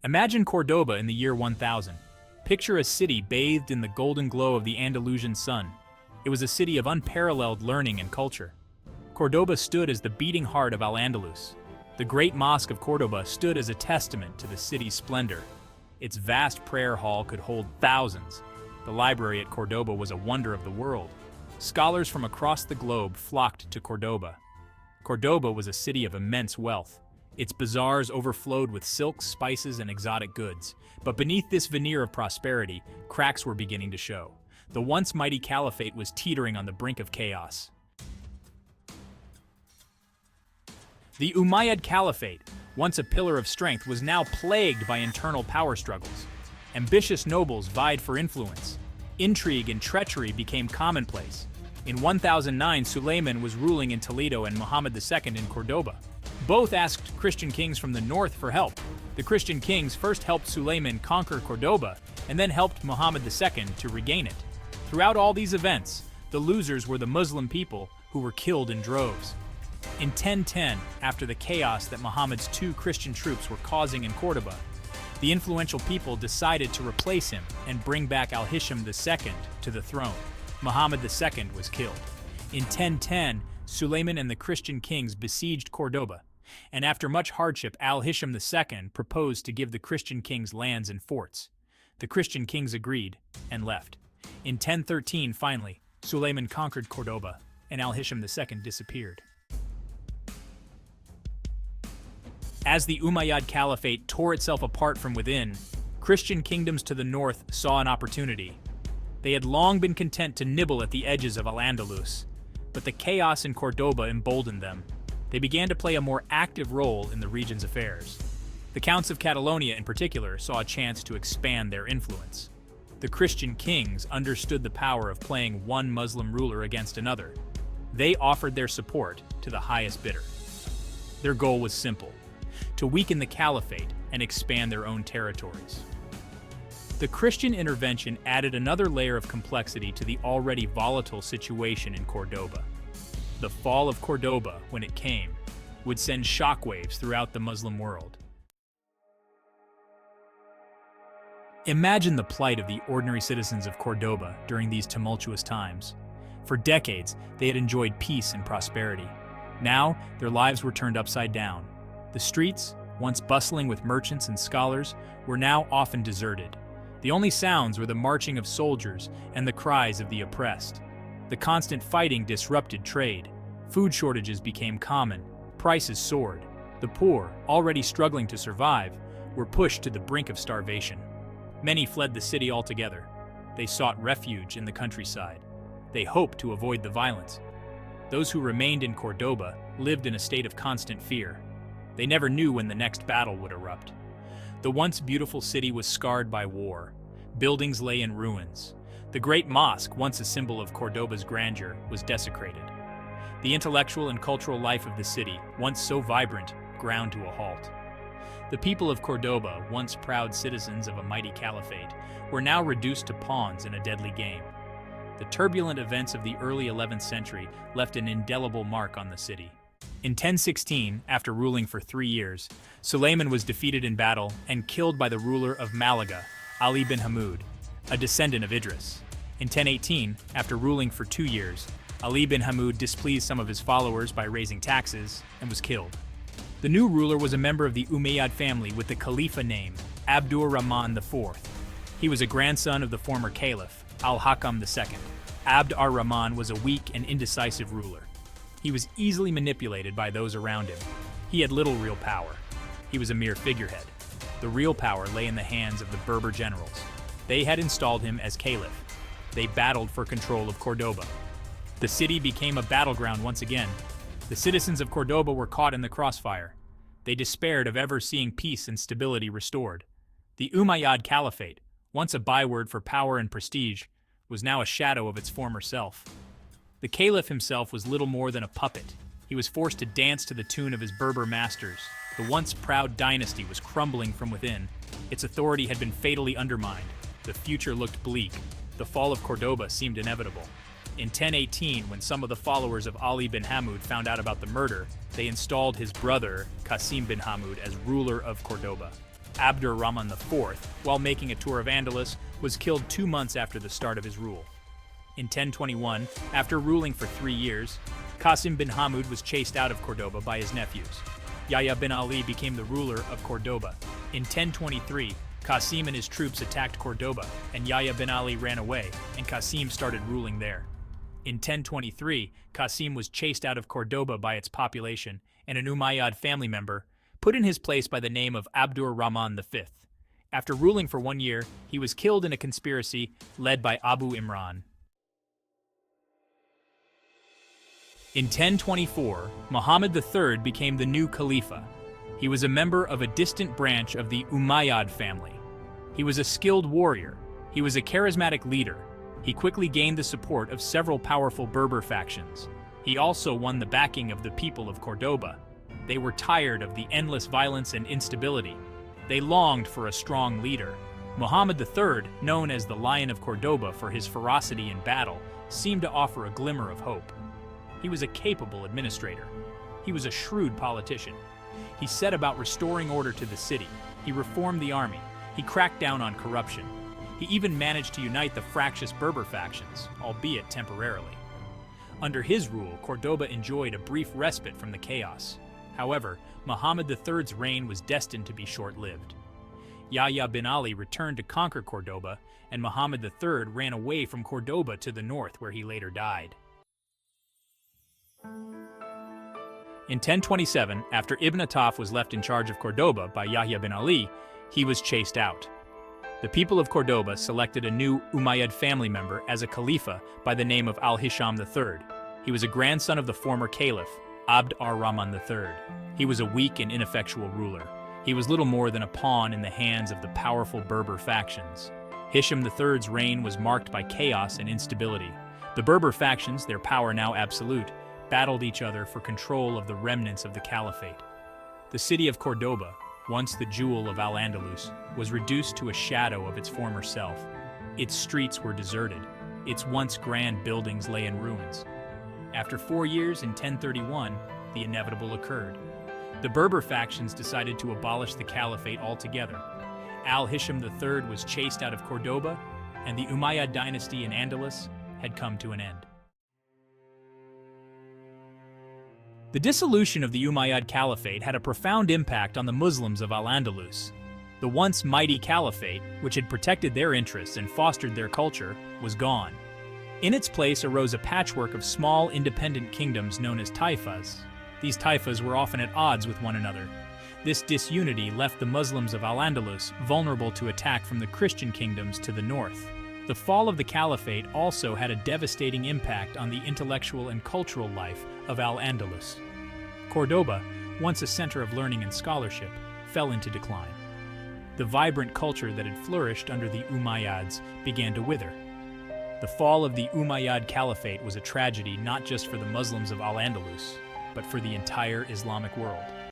Imagine Cordoba in the year 1000. Picture a city bathed in the golden glow of the Andalusian sun. It was a city of unparalleled learning and culture. Cordoba stood as the beating heart of Al-Andalus. The great mosque of Cordoba stood as a testament to the city's splendor. Its vast prayer hall could hold thousands. The library at Cordoba was a wonder of the world. Scholars from across the globe flocked to Cordoba. Cordoba was a city of immense wealth. Its bazaars overflowed with silks, spices, and exotic goods. But beneath this veneer of prosperity, cracks were beginning to show. The once mighty caliphate was teetering on the brink of chaos. The Umayyad Caliphate, once a pillar of strength, was now plagued by internal power struggles. Ambitious nobles vied for influence. Intrigue and treachery became commonplace. In 1009, Sulayman was ruling in Toledo and Muhammad II in Cordoba. Both asked Christian kings from the north for help. The Christian kings first helped Sulayman conquer Cordoba and then helped Muhammad II to regain it. Throughout all these events, the losers were the Muslim people who were killed in droves. In 1010, after the chaos that Muhammad's two Christian troops were causing in Cordoba, the influential people decided to replace him and bring back Al-Hisham II to the throne. Muhammad II was killed. In 1010, Sulayman and the Christian kings besieged Cordoba, and after much hardship, Al-Hisham II proposed to give the Christian kings lands and forts. The Christian kings agreed and left. In 1013, finally, Sulayman conquered Cordoba, and Al-Hisham II disappeared. As the Umayyad Caliphate tore itself apart from within, Christian kingdoms to the north saw an opportunity. They had long been content to nibble at the edges of Al-Andalus, but the chaos in Cordoba emboldened them. They began to play a more active role in the region's affairs. The Counts of Catalonia, in particular, saw a chance to expand their influence. The Christian kings understood the power of playing one Muslim ruler against another. They offered their support to the highest bidder. Their goal was simple: to weaken the caliphate and expand their own territories. The Christian intervention added another layer of complexity to the already volatile situation in Cordoba. The fall of Cordoba, when it came, would send shockwaves throughout the Muslim world. Imagine the plight of the ordinary citizens of Cordoba during these tumultuous times. For decades, they had enjoyed peace and prosperity. Now, their lives were turned upside down. The streets, once bustling with merchants and scholars, were now often deserted. The only sounds were the marching of soldiers and the cries of the oppressed. The constant fighting disrupted trade. Food shortages became common. Prices soared. The poor, already struggling to survive, were pushed to the brink of starvation. Many fled the city altogether. They sought refuge in the countryside. They hoped to avoid the violence. Those who remained in Cordoba lived in a state of constant fear. They never knew when the next battle would erupt. The once beautiful city was scarred by war. Buildings lay in ruins. The great mosque, once a symbol of Cordoba's grandeur, was desecrated. The intellectual and cultural life of the city, once so vibrant, ground to a halt. The people of Cordoba, once proud citizens of a mighty caliphate, were now reduced to pawns in a deadly game. The turbulent events of the early 11th century left an indelible mark on the city. In 1016, after ruling for 3 years, Sulayman was defeated in battle and killed by the ruler of Malaga, Ali bin Hamoud, a descendant of Idris. In 1018, after ruling for 2 years, Ali bin Hamoud displeased some of his followers by raising taxes and was killed. The new ruler was a member of the Umayyad family with the Khalifa name, Abdur Rahman IV. He was a grandson of the former Caliph, Al-Hakam II. Abd ar-Rahman was a weak and indecisive ruler. He was easily manipulated by those around him. He had little real power. He was a mere figurehead. The real power lay in the hands of the Berber generals. They had installed him as caliph. They battled for control of Cordoba. The city became a battleground once again. The citizens of Cordoba were caught in the crossfire. They despaired of ever seeing peace and stability restored. The Umayyad Caliphate, once a byword for power and prestige, was now a shadow of its former self. The caliph himself was little more than a puppet. He was forced to dance to the tune of his Berber masters. The once proud dynasty was crumbling from within. Its authority had been fatally undermined. The future looked bleak. The fall of Cordoba seemed inevitable. In 1018, when some of the followers of Ali bin Hamoud found out about the murder, they installed his brother, Qasim bin Hamoud, as ruler of Cordoba. Abdur-Rahman IV, while making a tour of Andalus, was killed 2 months after the start of his rule. In 1021, after ruling for 3 years, Qasim bin Hamud was chased out of Cordoba by his nephews. Yahya bin Ali became the ruler of Cordoba. In 1023, Qasim and his troops attacked Cordoba, and Yahya bin Ali ran away, and Qasim started ruling there. In 1023, Qasim was chased out of Cordoba by its population, and an Umayyad family member, put in his place by the name of Abdur-Rahman V. After ruling for 1 year, he was killed in a conspiracy led by Abu Imran. In 1024, Muhammad III became the new Khalifa. He was a member of a distant branch of the Umayyad family. He was a skilled warrior. He was a charismatic leader. He quickly gained the support of several powerful Berber factions. He also won the backing of the people of Cordoba. They were tired of the endless violence and instability. They longed for a strong leader. Muhammad III, known as the Lion of Cordoba for his ferocity in battle, seemed to offer a glimmer of hope. He was a capable administrator. He was a shrewd politician. He set about restoring order to the city. He reformed the army. He cracked down on corruption. He even managed to unite the fractious Berber factions, albeit temporarily. Under his rule, Cordoba enjoyed a brief respite from the chaos. However, Muhammad III's reign was destined to be short-lived. Yahya bin Ali returned to conquer Cordoba, and Muhammad III ran away from Cordoba to the north, where he later died. In 1027, after Ibn Attaf was left in charge of Cordoba by Yahya bin Ali, he was chased out. The people of Cordoba selected a new Umayyad family member as a Khalifa by the name of al-Hisham III. He was a grandson of the former Caliph, Abd ar-Rahman III. He was a weak and ineffectual ruler. He was little more than a pawn in the hands of the powerful Berber factions. Hisham III's reign was marked by chaos and instability. The Berber factions, their power now absolute, battled each other for control of the remnants of the caliphate. The city of Cordoba, once the jewel of Al-Andalus, was reduced to a shadow of its former self. Its streets were deserted. Its once grand buildings lay in ruins. After 4 years, in 1031, the inevitable occurred. The Berber factions decided to abolish the caliphate altogether. Al-Hisham III was chased out of Cordoba, and the Umayyad dynasty in Andalus had come to an end. The dissolution of the Umayyad Caliphate had a profound impact on the Muslims of Al-Andalus. The once mighty caliphate, which had protected their interests and fostered their culture, was gone. In its place arose a patchwork of small, independent kingdoms known as taifas. These taifas were often at odds with one another. This disunity left the Muslims of Al-Andalus vulnerable to attack from the Christian kingdoms to the north. The fall of the caliphate also had a devastating impact on the intellectual and cultural life of Al-Andalus. Cordoba, once a center of learning and scholarship, fell into decline. The vibrant culture that had flourished under the Umayyads began to wither. The fall of the Umayyad Caliphate was a tragedy not just for the Muslims of Al-Andalus, but for the entire Islamic world.